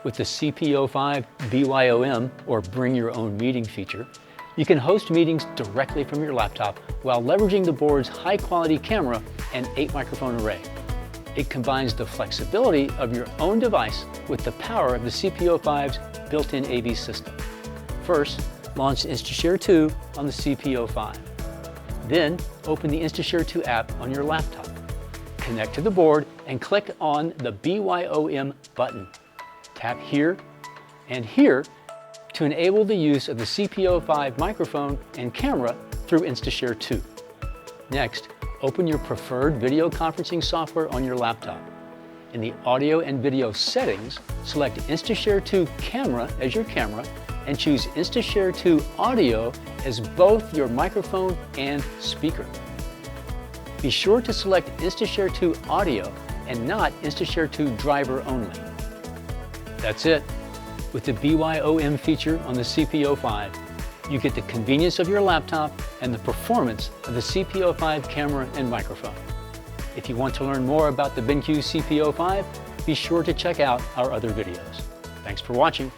With the CP05 BYOM, or Bring Your Own Meeting feature, you can host meetings directly from your laptop while leveraging the board's high-quality camera and 8-microphone array. It combines the flexibility of your own device with the power of the CP05's built-in AV system. First, launch InstaShare 2 on the CP05. Then, open the InstaShare 2 app on your laptop. Connect to the board and click on the BYOM button. Tap here and here to enable the use of the CP05 microphone and camera through InstaShare 2. Next, open your preferred video conferencing software on your laptop. In the audio and video settings, select InstaShare 2 Camera as your camera and choose InstaShare 2 Audio as both your microphone and speaker. Be sure to select InstaShare 2 Audio and not InstaShare 2 Driver only. That's it. With the BYOM feature on the CP05, you get the convenience of your laptop and the performance of the CP05 camera and microphone. If you want to learn more about the BenQ CP05, be sure to check out our other videos. Thanks for watching.